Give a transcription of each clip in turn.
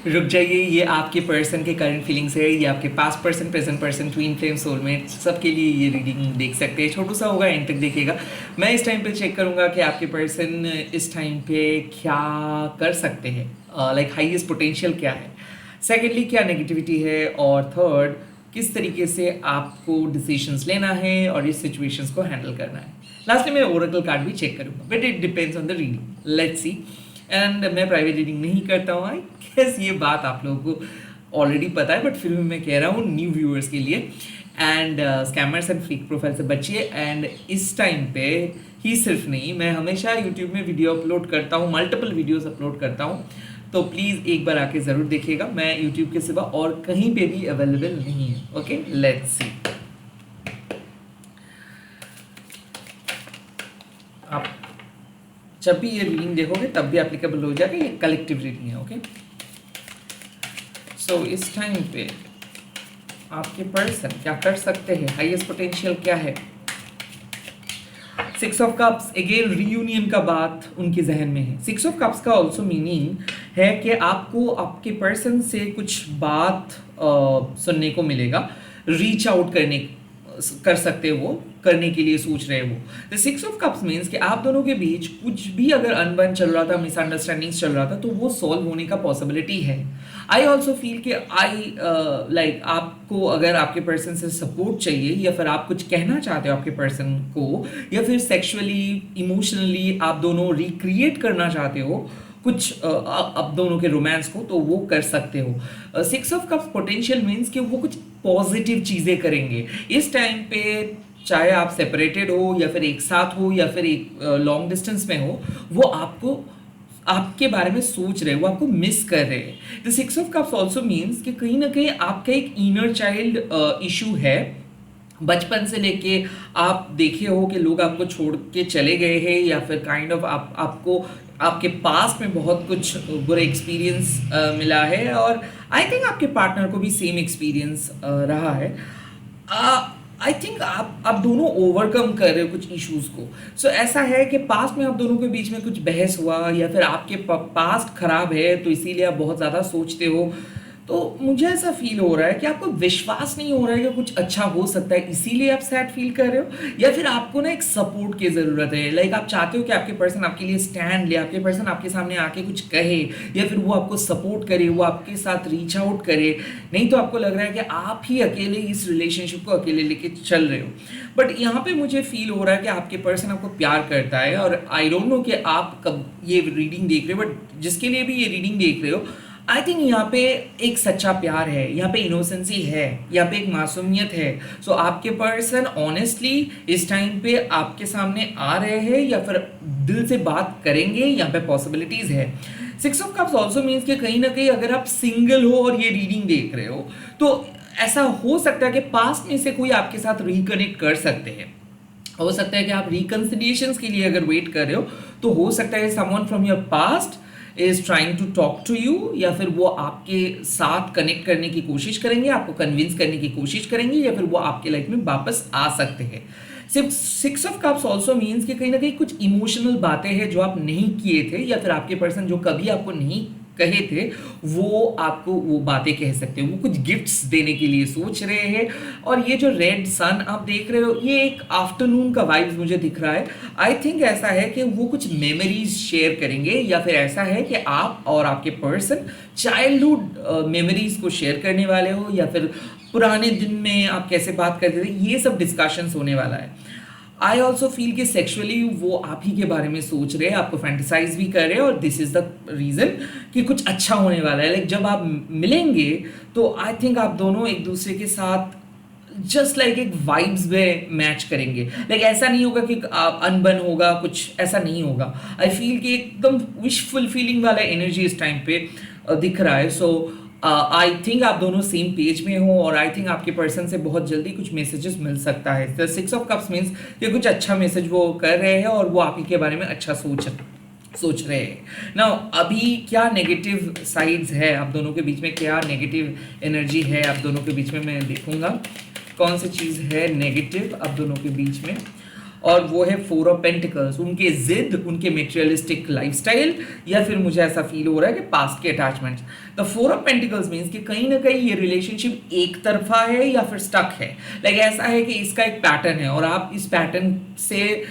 रुक जाइए, ये आपके पर्सन के करंट फीलिंग्स है, ये आपके past person, present person, twin flame, soulmate, सबके लिए ये रीडिंग देख सकते हैं। छोटू सा होगा, एंड तक देखिएगा। मैं इस टाइम पे चेक करूंगा कि आपके पर्सन इस टाइम पे क्या कर सकते हैं, लाइक हाईएस्ट पोटेंशियल क्या है, सेकेंडली क्या नेगेटिविटी है, और थर्ड किस तरीके से आपको डिसीजंस लेना है और इस सिचुएशंस को हैंडल करना है। लास्टली मैं ओरेकल कार्ड भी चेक करूंगा, but it depends on the reading. Let's see. And मैं प्राइवेट रीडिंग नहीं करता हूँ, आई गेस ये बात आप लोगों को ऑलरेडी पता है, बट फिर भी मैं कह रहा हूँ न्यू व्यूअर्स के लिए। And scammers and fake profile से बचिए। एंड इस टाइम पे ही सिर्फ नहीं, मैं हमेशा यूट्यूब में वीडियो अपलोड करता हूँ, मल्टीपल वीडियोस अपलोड करता हूँ, तो प्लीज़ एक बार आके ज़रूर देखिएगा। मैं यूट्यूब के सिवा और कहीं पे भी अवेलेबल नहीं है। Okay, let's see. आप जब भी ये रीडिंग देखोगे तब भी एप्लीकेबल हो जाएगा, ये कलेक्टिव रीडिंग है। ओके, सो इस टाइम पे आपके पर्सन क्या कर सकते हैं, हाईएस्ट पोटेंशियल क्या है। 6 ऑफ कप्स, अगेन रीयूनियन का बात उनके जहन में है। 6 ऑफ कप्स का ऑल्सो मीनिंग है कि आपको आपके पर्सन से कुछ बात सुनने को मिलेगा, रीच आउट कर सकते हो, वो करने के लिए सोच रहे हो। द 6 ऑफ कप्स मीन्स कि आप दोनों के बीच कुछ भी अगर अनबन चल रहा था, मिसअंडरस्टैंडिंग्स चल रहा था, तो वो सॉल्व होने का पॉसिबिलिटी है। आई ऑल्सो फील कि लाइक आपको अगर आपके पर्सन से सपोर्ट चाहिए, या फिर आप कुछ कहना चाहते हो आपके पर्सन को, या फिर सेक्सुअली इमोशनली आप दोनों रिक्रिएट करना चाहते हो कुछ अब दोनों के रोमांस को, तो वो कर सकते हो। 6 ऑफ कप्स पोटेंशियल मीन्स कि वो कुछ पॉजिटिव चीज़ें करेंगे इस टाइम पे, चाहे आप सेपरेटेड हो या फिर एक साथ हो या फिर एक लॉन्ग डिस्टेंस में हो, वो आपको आपके बारे में सोच रहे हैं, वो आपको मिस कर रहे हैं। The 6 of cups also means कि कहीं ना कहीं आपका एक इनर चाइल्ड इशू है। बचपन से लेके आप देखे हो कि लोग आपको छोड़ के चले गए हैं, या फिर काइंड ऑफ आपको आपके पास में बहुत कुछ बुरे एक्सपीरियंस मिला है, और आई थिंक आपके पार्टनर को भी सेम एक्सपीरियंस रहा है। आई थिंक आप दोनों ओवरकम कर रहे हो कुछ इश्यूज को। सो ऐसा है कि पास्ट में आप दोनों के बीच में कुछ बहस हुआ, या फिर आपके पास्ट खराब है तो इसीलिए आप बहुत ज़्यादा सोचते हो। तो मुझे ऐसा फील हो रहा है कि आपको विश्वास नहीं हो रहा है कि कुछ अच्छा हो सकता है, इसीलिए आप सैड फील कर रहे हो, या फिर आपको ना एक सपोर्ट की ज़रूरत है। लाइक आप चाहते हो कि आपके पर्सन आपके लिए स्टैंड ले, आपके पर्सन आपके सामने आके कुछ कहे, या फिर वो आपको सपोर्ट करे, वो आपके साथ रीच आउट करे। नहीं तो आपको लग रहा है कि आप ही अकेले इस रिलेशनशिप को अकेले लेके चल रहे हो। बट यहाँ पे मुझे फील हो रहा है कि आपके पर्सन आपको प्यार करता है, और आई डोंट नो कि आप कब ये रीडिंग देख रहे हो, बट जिसके लिए भी ये रीडिंग देख रहे हो, आई थिंक यहाँ पे एक सच्चा प्यार है, यहाँ पे इनोसेंसी है, यहाँ पे एक मासूमियत है। सो आपके पर्सन ऑनेस्टली इस टाइम पे आपके सामने आ रहे हैं, या फिर दिल से बात करेंगे, यहाँ पे पॉसिबिलिटीज है। 6 ऑफ कप्स ऑल्सो मीन्स कि कहीं ना कहीं अगर आप सिंगल हो और ये रीडिंग देख रहे हो, तो ऐसा हो सकता है कि पास्ट में से कोई आपके साथ रिकनेक्ट कर सकते हैं। हो सकता है कि आप रिकन्सिलिएशंस के लिए अगर वेट कर रहे हो, तो हो सकता है someone from your past is trying to talk to you, या फिर वो आपके साथ कनेक्ट करने की कोशिश करेंगे, आपको कन्विंस करने की कोशिश करेंगे, या फिर वो आपके लाइफ में वापस आ सकते हैं। सिर्फ 6 ऑफ कप्स ऑल्सो मीन्स कि कहीं ना कहीं कुछ इमोशनल बातें हैं जो आप नहीं किए थे, या फिर आपके पर्सन जो कभी आपको नहीं कहे थे, वो आपको वो बातें कह सकते हो। वो कुछ गिफ्ट्स देने के लिए सोच रहे हैं। और ये जो रेड सन आप देख रहे हो, ये एक आफ्टरनून का वाइब्स मुझे दिख रहा है। आई थिंक ऐसा है कि वो कुछ मेमोरीज शेयर करेंगे, या फिर ऐसा है कि आप और आपके पर्सन चाइल्डहुड मेमोरीज को शेयर करने वाले हो, या फिर पुराने दिन में आप कैसे बात करते थे, ये सब डिस्कशंस होने वाला है। आई ऑल्सो फील कि सेक्सुअली वो आप ही के बारे में सोच रहे हैं, आपको फैंटिसाइज भी कर रहे हैं, और दिस इज द रीजन कि कुछ अच्छा होने वाला है। लाइक जब आप मिलेंगे तो आई थिंक आप दोनों एक दूसरे के साथ जस्ट लाइक एक वाइब्स में मैच करेंगे। लाइक ऐसा नहीं होगा कि अनबन होगा, कुछ ऐसा नहीं होगा। आई फील कि एकदम विश फुलफिलिंग वाला एनर्जी इस टाइम पे दिख रहा है। सो आई थिंक आप दोनों सेम पेज में हो, और आई थिंक आपके पर्सन से बहुत जल्दी कुछ मैसेजेस मिल सकता है। द 6 ऑफ कप्स मीन्स कि कुछ अच्छा मैसेज वो कर रहे हैं, और वो आप ही के बारे में अच्छा सोच रहे हैं ना। अभी क्या नेगेटिव साइड्स है आप दोनों के बीच में, क्या नेगेटिव एनर्जी है आप दोनों के बीच में, मैं देखूंगा कौन सी चीज़ है नेगेटिव आप दोनों के बीच में। और वो है फोर ऑफ पेंटिकल्स, उनके जिद, उनके मेटेरियलिस्टिक लाइफस्टाइल, या फिर मुझे ऐसा फील हो रहा है कि पास्ट के attachments. The four of pentacles means कि कहीं ना कहीं ये रिलेशनशिप एक तरफा है या फिर स्टक है। लाइक ऐसा है कि इसका एक पैटर्न है और आप इस पैटर्न से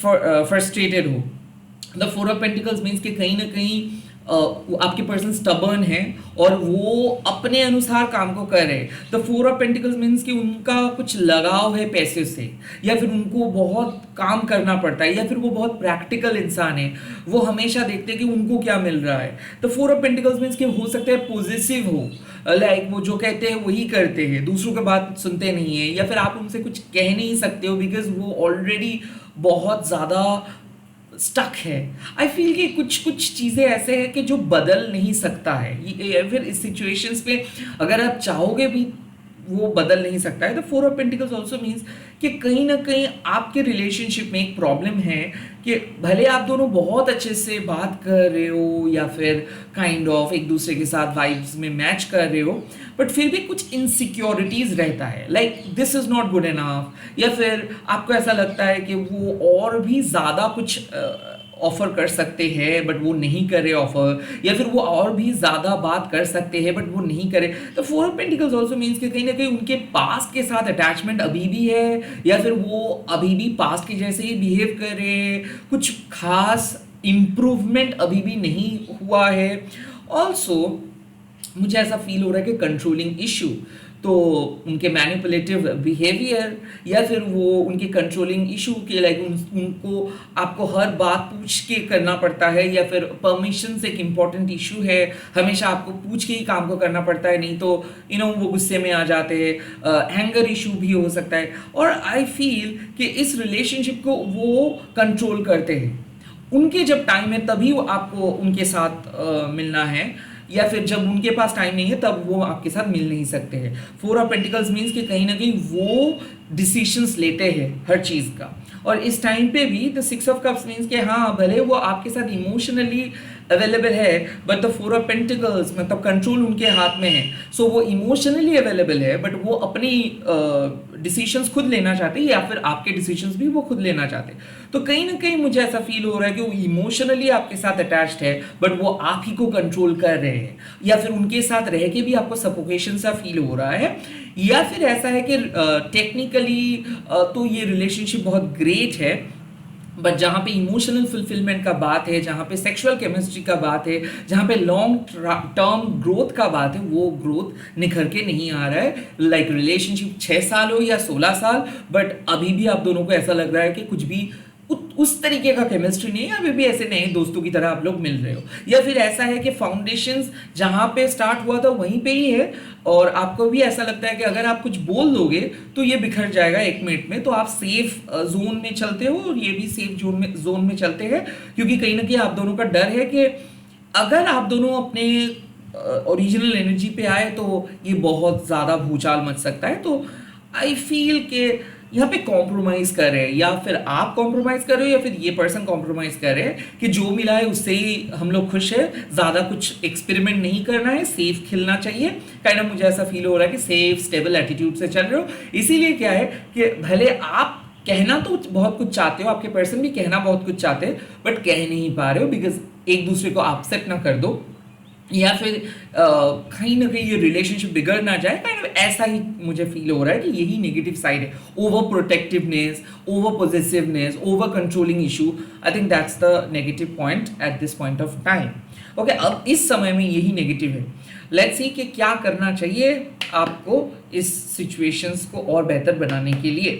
फ्रस्ट्रेटेड हो। The four of pentacles means कि कहीं ना कहीं आपके पर्सन स्टबर्न है और वो अपने अनुसार काम को कर रहे हैं। The four of pentacles means कि उनका कुछ लगाव है पैसे से, या फिर उनको बहुत काम करना पड़ता है, या फिर वो बहुत प्रैक्टिकल इंसान है, वो हमेशा देखते हैं कि उनको क्या मिल रहा है। The four of pentacles means कि हो सकता है पॉजिटिव हो, लाइक वो जो कहते हैं वही करते हैं, दूसरों की बात सुनते नहीं है, या फिर आप उनसे कुछ कह नहीं सकते हो बिकॉज वो ऑलरेडी बहुत ज़्यादा स्टक है। आई फील कि कुछ कुछ चीज़ें ऐसे हैं कि जो बदल नहीं सकता है, या फिर इस सिचुएशंस पे अगर आप चाहोगे भी वो बदल नहीं सकता है। तो four of pentacles also means कि कहीं ना कहीं आपके रिलेशनशिप में एक प्रॉब्लम है कि भले आप दोनों बहुत अच्छे से बात कर रहे हो या फिर काइंड ऑफ एक दूसरे के साथ वाइब्स में मैच कर रहे हो, बट फिर भी कुछ इनसिक्योरिटीज रहता है, like this is not good enough, या फिर आपको ऐसा लगता है कि वो और भी ज़्यादा कुछ ऑफर कर सकते हैं बट वो नहीं कर रहे ऑफर, या फिर वो और भी ज़्यादा बात कर सकते हैं बट वो नहीं करे। तो four of pentacles also means कि कहीं ना कहीं उनके पास्ट के साथ अटैचमेंट अभी भी है, या फिर वो अभी भी पास्ट के जैसे ही बिहेव कर रहे हैं, कुछ खास इम्प्रूवमेंट अभी भी नहीं हुआ है। ऑल्सो मुझे ऐसा फील हो रहा है कि कंट्रोलिंग इशू, तो उनके मैनिपुलेटिव बिहेवियर, या फिर वो उनके कंट्रोलिंग इशू के लाइक उनको आपको हर बात पूछ के करना पड़ता है, या फिर परमिशन से एक इम्पॉर्टेंट इशू है, हमेशा आपको पूछ के ही काम को करना पड़ता है, नहीं तो वो गुस्से में आ जाते हैं। हैंगर इशू भी हो सकता है। और आई फील कि इस रिलेशनशिप को वो कंट्रोल करते हैं, उनके जब टाइम है तभी वो आपको उनके साथ मिलना है, या फिर जब उनके पास टाइम नहीं है तब वो आपके साथ मिल नहीं सकते हैं। फोर ऑफ पेंटिकल्स मीन्स कि कहीं ना कहीं वो डिसीशंस लेते हैं हर चीज़ का, और इस टाइम पे भी the six of cups means कि हाँ भले वो आपके साथ इमोशनली अवेलेबल है but the four of pentacles मतलब कंट्रोल उनके हाथ में है। सो वो इमोशनली अवेलेबल है बट वो अपनी डिसीशंस खुद लेना चाहते हैं, या फिर आपके डिसीशंस भी वो खुद लेना चाहते हैं। तो कहीं ना कहीं मुझे ऐसा फील हो रहा है कि वो इमोशनली आपके साथ अटैच्ड है बट वो आप ही को कंट्रोल कर रहे हैं, या फिर उनके साथ रह के भी आपको सफोकेशन सा फील हो रहा है, या फिर ऐसा है कि टेक्निकली तो ये रिलेशनशिप बहुत ग्रेट है बट जहाँ पे इमोशनल फुलफिलमेंट का बात है, जहाँ पे सेक्सुअल केमिस्ट्री का बात है, जहाँ पे लॉन्ग टर्म ग्रोथ का बात है, वो ग्रोथ निखर के नहीं आ रहा है। लाइक रिलेशनशिप 6 साल हो या 16 साल, बट अभी भी आप दोनों को ऐसा लग रहा है कि कुछ भी उस तरीके का केमिस्ट्री नहीं है, अभी भी ऐसे नए दोस्तों की तरह आप लोग मिल रहे हो, या फिर ऐसा है कि फाउंडेशंस जहाँ पे स्टार्ट हुआ था वहीं पे ही है, और आपको भी ऐसा लगता है कि अगर आप कुछ बोल दोगे तो ये बिखर जाएगा 1 मिनट में। तो आप सेफ जोन में चलते हो और ये भी सेफ जोन में चलते हैं, क्योंकि कहीं ना कहीं आप दोनों का डर है कि अगर आप दोनों अपने ओरिजिनल एनर्जी पे आए तो ये बहुत ज़्यादा भूचाल मच सकता है। तो आई फील कि यहाँ पे कॉम्प्रोमाइज कर रहे हैं, या फिर आप कॉम्प्रोमाइज कर रहे हो या फिर ये पर्सन कॉम्प्रोमाइज कर रहे हैं कि जो मिला है उससे ही हम लोग खुश है, ज़्यादा कुछ एक्सपेरिमेंट नहीं करना है, सेफ खेलना चाहिए। काइंड ऑफ मुझे ऐसा फील हो रहा है कि सेफ स्टेबल एटीट्यूड से चल रहे हो। इसीलिए क्या है कि भले आप कहना तो बहुत कुछ चाहते हो, आपके पर्सन भी कहना बहुत कुछ चाहते हैं बट कह नहीं पा रहे हो बिकॉज एक दूसरे को अपसेट ना कर दो, या फिर कहीं ना कहीं ये रिलेशनशिप बिगड़ ना जाए। काइंड ऑफ ऐसा ही मुझे फील हो रहा है कि यही नेगेटिव साइड है, over protectiveness, over possessiveness, over controlling issue. I think that's the negative point at this point of time. Okay, अब इस समय में यही नेगेटिव है। लेट्स सी कि क्या करना चाहिए आपको इस सिचुएशंस को और बेहतर बनाने के लिए।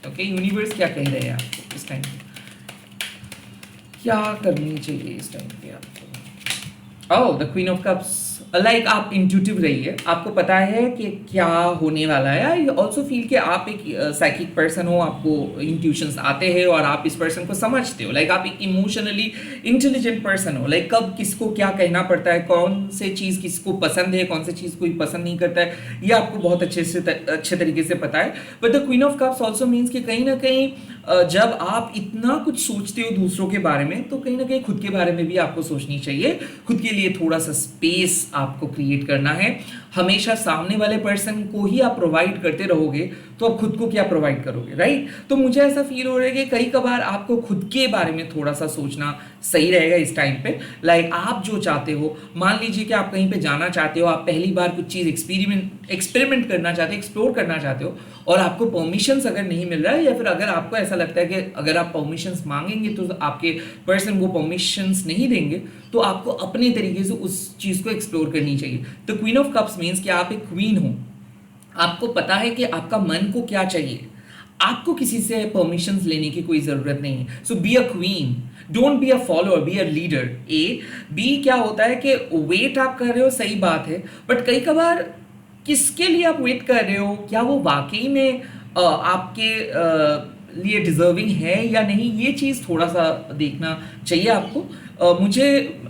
ओके, यूनिवर्स क्या कह रहे हैं आपको इस टाइम पे, क्या करनी चाहिए इस टाइम पे आपको। Oh, the queen of cups, like आप इंट्यूटिव रहिए, आपको पता है कि क्या होने वाला है। आई ऑल्सो फील कि आप एक साइकिक पर्सन हो, आपको इंट्यूशंस आते हैं और आप इस पर्सन को समझते हो। लाइक आप एक इमोशनली इंटेलिजेंट पर्सन हो, लाइक कब किसको क्या कहना पड़ता है, कौन से चीज़ किसको पसंद है, कौन से चीज़ कोई पसंद नहीं करता है, ये आपको बहुत अच्छे तरीके से पता है। But the queen of cups also means कि कहीं ना कहीं जब आप इतना कुछ सोचते हो दूसरों के बारे में, तो कहीं ना कहीं खुद के बारे में भी आपको सोचनी चाहिए। खुद के लिए थोड़ा सा स्पेस आपको क्रिएट करना है। हमेशा सामने वाले पर्सन को ही आप प्रोवाइड करते रहोगे तो आप खुद को क्या प्रोवाइड करोगे, राइट? तो मुझे ऐसा फील हो रहा है कि कई कभार आपको खुद के बारे में थोड़ा सा सोचना सही रहेगा इस टाइम पे। लाइक आप जो चाहते हो, मान लीजिए कि आप कहीं पे जाना चाहते हो, आप पहली बार कुछ चीज़ एक्सपेरिमेंट करना चाहते हो, एक्सप्लोर करना चाहते हो, और आपको परमिशंस अगर नहीं मिल रहा है, या फिर अगर आपको ऐसा लगता है कि अगर आप परमिशंस मांगेंगे तो आपके पर्सन वो परमिशंस नहीं देंगे, तो आपको अपने तरीके से उस चीज़ को एक्सप्लोर करनी चाहिए। तो क्वीन ऑफ कप्स मीन्स कि आप एक क्वीन हो, आपको पता है कि आपका मन को क्या चाहिए, आपको किसी से परमिशंस लेने की कोई ज़रूरत नहीं है। So be a queen, don't be a follower, be a leader. Be क्या होता है कि वेट आप कर रहे हो, सही बात है, बट कई कबार किसके लिए आप वेट कर रहे हो, क्या वो वाकई में आपके लिए डिजर्विंग है या नहीं, ये चीज़ थोड़ा सा देखना चाहिए आपको।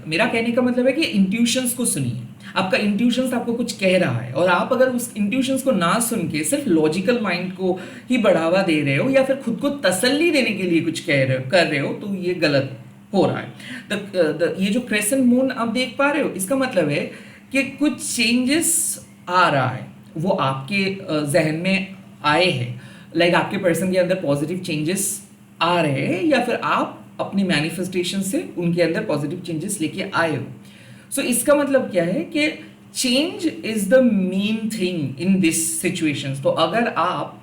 मेरा कहने का मतलब है कि इंट्यूशंस को सुनिए। आपका इंट्यूशंस आपको कुछ कह रहा है, और आप अगर उस इंट्यूशंस को ना सुन के सिर्फ लॉजिकल माइंड को ही बढ़ावा दे रहे हो, या फिर खुद को तसल्ली देने के लिए कुछ कर रहे हो, तो ये गलत हो रहा है। ये जो क्रेसेंट मून आप देख पा रहे हो, इसका मतलब है कि कुछ चेंजेस आ रहा है, वो आपके जहन में आए हैं। लाइक आपके पर्सन के अंदर पॉजिटिव चेंजेस आ रहे हैं, या फिर आप अपनी मैनिफेस्टेशन से उनके अंदर पॉजिटिव चेंजेस लेके आए हो। सो इसका मतलब क्या है कि change is the main thing in this situation. तो अगर आप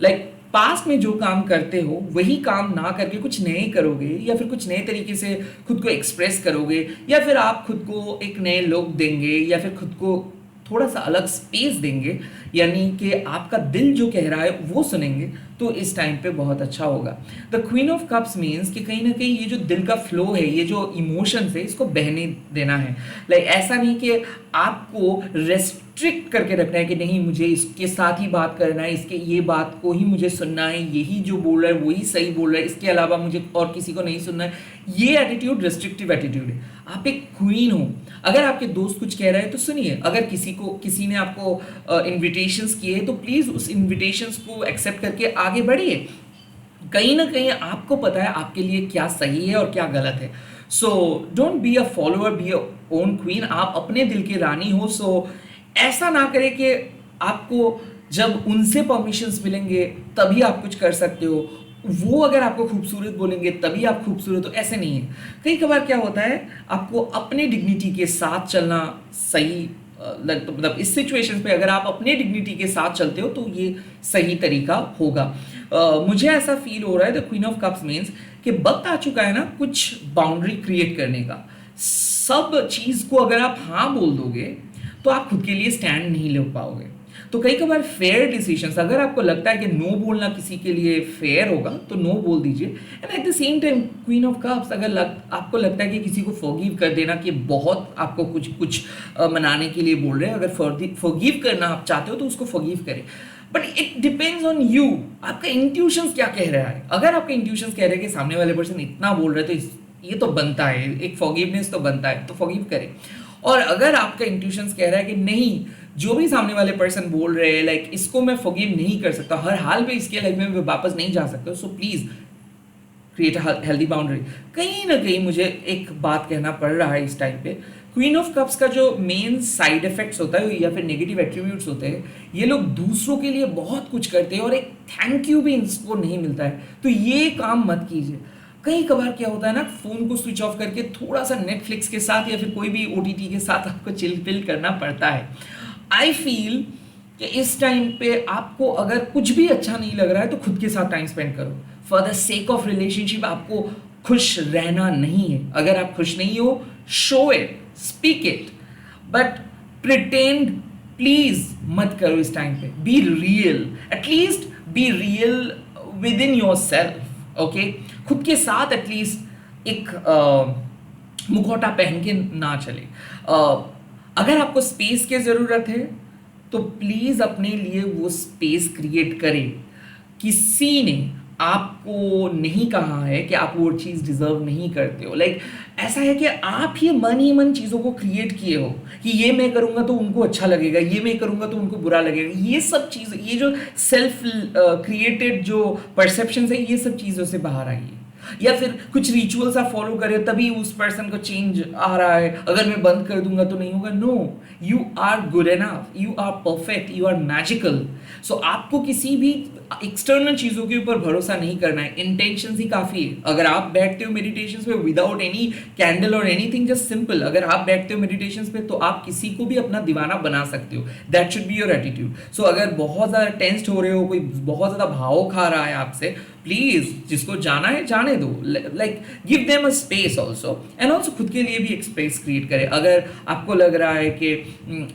लाइक पास्ट में जो काम करते हो वही काम ना करके कुछ नए करोगे, या फिर कुछ नए तरीके से खुद को एक्सप्रेस करोगे, या फिर आप खुद को एक नए लुक देंगे, या फिर खुद को थोड़ा सा अलग स्पेस देंगे, यानी कि आपका दिल जो कह रहा है वो सुनेंगे, तो इस टाइम पे बहुत अच्छा होगा। The queen of cups means कि कहीं ना कहीं ये जो दिल का फ्लो है, ये जो इमोशंस है, इसको बहने देना है। लाइक ऐसा नहीं कि आपको रेस्ट्रिक्ट करके रखना है कि नहीं मुझे इसके साथ ही बात करना है, इसके ये बात को ही मुझे सुनना है, यही जो बोल रहा है वही सही बोल रहा है, इसके अलावा मुझे और किसी को नहीं सुनना है। ये एटीट्यूड रेस्ट्रिक्टिव एटीट्यूड है। आप एक क्वीन हो, अगर आपके दोस्त कुछ कह रहे हैं तो सुनिए, अगर किसी ने आपको इन्विटेशंस किए तो प्लीज़ उस इन्विटेशंस को एक्सेप्ट करके आगे बढ़िए। कहीं ना कहीं आपको पता है आपके लिए क्या सही है और क्या गलत है। So don't be a follower, be a own queen. आप अपने दिल की रानी हो। सो ऐसा ना करें कि आपको जब उनसे परमिशंस मिलेंगे तभी आप कुछ कर सकते हो, वो अगर आपको खूबसूरत बोलेंगे तभी आप खूबसूरत हो, ऐसे नहीं है। कई कबार क्या होता है, आपको अपने डिग्निटी के साथ चलना सही मतलब इस सिचुएशन पे अगर आप अपने डिग्निटी के साथ चलते हो तो ये सही तरीका होगा। मुझे ऐसा फील हो रहा है the queen of cups means कि वक्त आ चुका है ना कुछ बाउंड्री क्रिएट करने का। सब चीज़ को अगर आप हाँ बोल दोगे तो आप खुद के लिए स्टैंड नहीं ले पाओगे। तो कई कबार फेयर डिसीजंस, अगर आपको लगता है कि नो बोलना किसी के लिए फेयर होगा तो नो बोल दीजिए। And at the same time queen of cups, अगर आपको लगता है कि किसी को फॉरगिव कर देना कि बहुत आपको कुछ मनाने के लिए बोल रहे हैं, अगर फॉरगिव करना आप चाहते हो तो उसको फॉरगिव करें। But it depends on you, आपका इंट्यूशंस क्या कह रहा है। अगर आपका इंट्यूशंस कह रहे हैं कि सामने वाले पर्सन इतना बोल रहे हैं तो ये तो बनता है, एक फॉरगिवनेस तो बनता है, तो फॉरगिव करें। और अगर आपका इंट्यूशंस कह रहा है कि नहीं, जो भी सामने वाले पर्सन बोल रहे हैं लाइक इसको मैं फॉरगिव नहीं कर सकता, हर हाल पे इसके लाइफ में वापस नहीं जा सकता, so please create a healthy boundary. कहीं ना कहीं मुझे एक बात कहना पड़ रहा है इस टाइम पे, क्वीन ऑफ कप्स का जो मेन साइड इफेक्ट्स होता है या फिर नेगेटिव एट्रीब्यूट्स होते हैं, ये लोग दूसरों के लिए बहुत कुछ करते हैं और एक थैंक यू भी इनको नहीं मिलता है, तो ये काम मत कीजिए। कई कबार क्या होता है ना, फोन को स्विच ऑफ करके थोड़ा सा नेटफ्लिक्स के साथ या फिर कोई भी ओटीटी के साथ आपको चिल पिल करना पड़ता है। आई फील कि इस टाइम पे आपको अगर कुछ भी अच्छा नहीं लग रहा है तो खुद के साथ टाइम स्पेंड करो for the sake of relationship. आपको खुश रहना नहीं है, अगर आप खुश नहीं हो show it, speak it, but pretend please मत करो इस टाइम पे। Be real, at least be real with in your self. Okay, खुद के साथ एटलीस्ट एक मुखौटा पहन के ना चले। अगर आपको स्पेस की ज़रूरत है तो प्लीज़ अपने लिए वो स्पेस क्रिएट करें। किसी ने आपको नहीं कहा है कि आप वो चीज़ डिज़र्व नहीं करते हो। लाइक ऐसा है कि आप ही मन चीज़ों को क्रिएट किए हो कि ये मैं करूँगा तो उनको अच्छा लगेगा, ये मैं करूँगा तो उनको बुरा लगेगा। ये सब चीज़, ये जो सेल्फ क्रिएटेड जो परसेप्शंस है, ये सब चीज़ों से बाहर आइए। या फिर कुछ रिचुअल्स आप फॉलो करें तभी उस पर्सन को चेंज आ रहा है, अगर मैं बंद कर दूंगा तो नहीं होगा। No, you are good enough, you are perfect, you are magical. So आपको किसी भी एक्सटर्नल चीजों के ऊपर भरोसा नहीं करना है, इंटेंशन ही काफी है। अगर आप बैठते हो मेडिटेशन पे विदाउट एनी कैंडल और एनीथिंग, जस्ट सिंपल, अगर आप बैठते हो मेडिटेशन पे तो आप किसी को भी अपना दीवाना बना सकते हो। That should be your attitude. So अगर बहुत ज्यादा टेंस्ड हो रहे हो, कोई बहुत ज्यादा भाव खा रहा है आपसे, प्लीज जिसको जाना है जाने दो, like give them a space also, and also खुद के लिए भी एक स्पेस क्रिएट करें। अगर आपको लग रहा है कि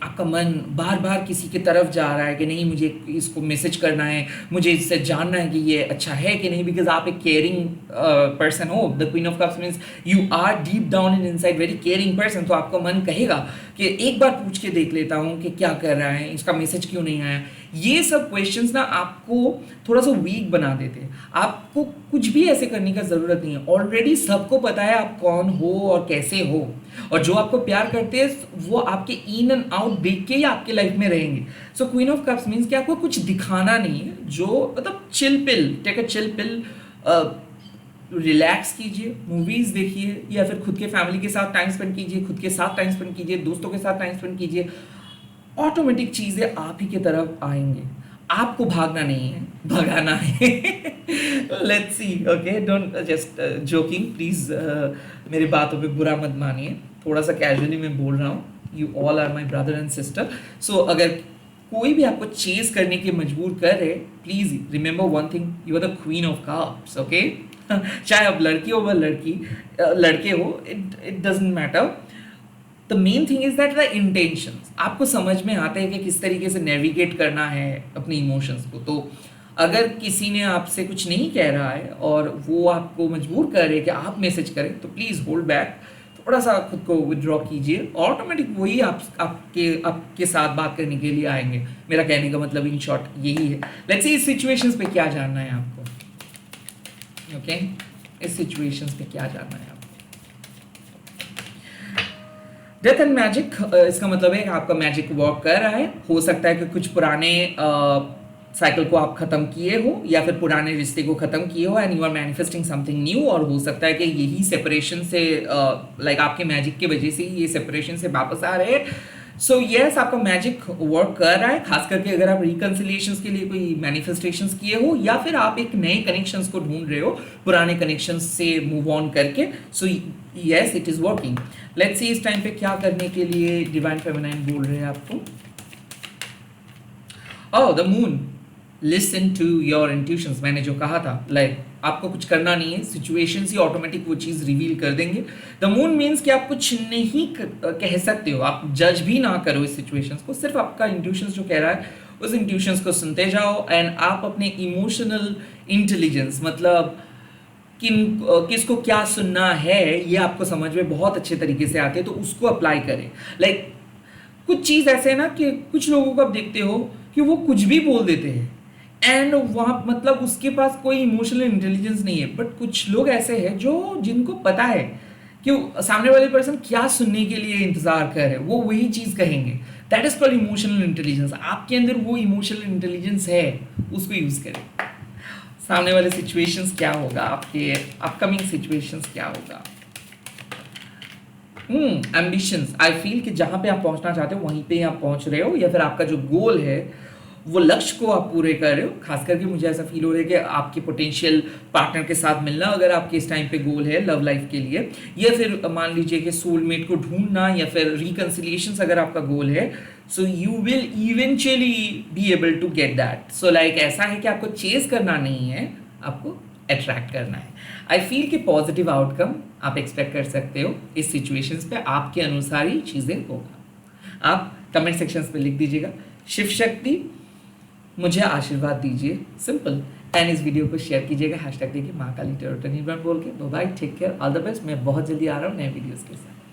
आपका मन बार बार किसी की तरफ जा रहा है कि नहीं मुझे इसको मैसेज करना है, मुझे इससे जानना है कि ये अच्छा है कि नहीं, बिकॉज आप एक केयरिंग पर्सन हो, the queen of cups means you are deep down in inside very caring person, तो आपका मन कहेगा कि एक बार पूछ के देख लेता हूँ कि क्या कर रहा है, इसका मैसेज क्यों नहीं आया। ये सब क्वेश्चंस ना आपको थोड़ा सा वीक बना देते हैं। आपको कुछ भी ऐसे करने का जरूरत नहीं है, ऑलरेडी सबको पता है आप कौन हो और कैसे हो, और जो आपको प्यार करते हैं वो आपके इन एंड आउट देख के ही आपके लाइफ में रहेंगे। So queen of cups means कि आपको कुछ दिखाना नहीं है, जो मतलब chill pill, take a chill pill, relax कीजिए, मूवीज देखिए, या फिर खुद के फैमिली के साथ टाइम स्पेंड कीजिए, खुद के साथ टाइम स्पेंड कीजिए, दोस्तों के साथ टाइम स्पेंड कीजिए। ऑटोमेटिक चीजें आप ही की तरफ आएंगे, आपको भागना नहीं है, भगाना है। Let's see, okay, don't just joking, please मेरी बातों पे बुरा मत मानिए, थोड़ा सा कैजुअली मैं बोल रहा हूँ। You all are my brother and sister. So अगर कोई भी आपको चेज करने के मजबूर कर रहे, please remember one thing, you are the queen of cups, okay. चाहे आप लड़की हो व लड़के हो, it doesn't matter. The main thing is that the intentions आपको समझ में आते हैं कि किस तरीके से नेविगेट करना है अपने इमोशंस को। तो अगर किसी ने आपसे कुछ नहीं कह रहा है और वो आपको मजबूर कर रहे हैं कि आप मैसेज करें, तो प्लीज होल्ड बैक, थोड़ा सा खुद को विड्रॉ कीजिए, ऑटोमेटिक वही आपके साथ बात करने के लिए आएंगे। मेरा कहने का मतलब इन शॉर्ट यही है। लेट्स सी इस सिचुएशंस पे क्या जानना है आपको, ओके इस सिचुएशंस पे क्या जानना है आपको। डेथ एंड मैजिक, इसका मतलब है कि आपका मैजिक वर्क कर रहा है। हो सकता है कि कुछ पुराने साइकिल को आप खत्म किए हो, या फिर पुराने रिश्ते को खत्म किए हो, and you are manifesting something new. और हो सकता है कि यही सेपरेशन से लाइक आपके मैजिक की वजह से ये सेपरेशन से वापस आ रहे हैं। सो यस, आपका मैजिक वर्क कर रहा है, खास करके अगर आप रिकंसिलिएशंस के लिए कोई मैनिफेस्टेशंस किए हो, या फिर आप एक नए कनेक्शंस को ढूंढ रहे हो पुराने कनेक्शंस से मूव ऑन करके। So yes, it is working. Let's see इस टाइम पे क्या करने के लिए डिवाइन फेमिनाइन बोल रहे हैं आपको। Oh, the moon, listen to your intuitions. मैंने जो कहा था, लाइक आपको कुछ करना नहीं है, सिचुएशंस ही ऑटोमेटिक वो चीज रिवील कर देंगे। द मून मीन्स कि आप कुछ नहीं कह सकते हो, आप जज भी ना करो इस सिचुएशंस को, सिर्फ आपका इंट्यूशंस जो कह रहा है उस इंट्यूशंस को सुनते जाओ, एंड आप अपने इमोशनल इंटेलिजेंस, मतलब किसको क्या सुनना है ये आपको समझ में बहुत अच्छे तरीके से आते हैं, तो उसको अप्लाई करें। लाइक कुछ चीज़ ऐसे है ना कि कुछ लोगों को आप देखते हो कि वो कुछ भी बोल देते हैं, एंड वहाँ मतलब उसके पास कोई इमोशनल इंटेलिजेंस नहीं है। बट कुछ लोग ऐसे हैं जो जिनको पता है कि सामने वाले पर्सन क्या सुनने के लिए इंतजार कर रहे हैं, वो वही चीज़ कहेंगे। That is called emotional intelligence. आपके अंदर वो इमोशनल इंटेलिजेंस है, उसको यूज करें। सामने वाले सिचुएशंस क्या होगा, आपके अपकमिंग सिचुएशंस क्या होगा। एम्बिशंस, आई फील कि जहां पे आप पहुंचना चाहते हो वहीं पे आप पहुंच रहे हो, या फिर आपका जो गोल है वो लक्ष्य को आप पूरे कर रहे हो। खास करके मुझे ऐसा फील हो रहा है कि आपके पोटेंशियल पार्टनर के साथ मिलना अगर आपके इस टाइम पे गोल है लव लाइफ के लिए, या फिर मान लीजिए कि सोलमेट को ढूंढना, या फिर रिकंसिलिएशंस अगर आपका गोल है, so you will eventually be able to get that. So like ऐसा है कि आपको चेज करना नहीं है, आपको अट्रैक्ट करना है। आई फील कि पॉजिटिव आउटकम आप एक्सपेक्ट कर सकते हो इस सिचुएशंस पे, आपके अनुसार ही चीज़ें होगा। आप कमेंट सेक्शंस पे लिख दीजिएगा, शिव शक्ति मुझे आशीर्वाद दीजिए, सिंपल। एंड इस वीडियो को शेयर कीजिएगा, हैशटैग देखिए महाकाली टेरोटोनिर्वाण बोल के। Bye, take care, all the best. मैं बहुत जल्दी आ रहा हूँ नए वीडियोस के साथ।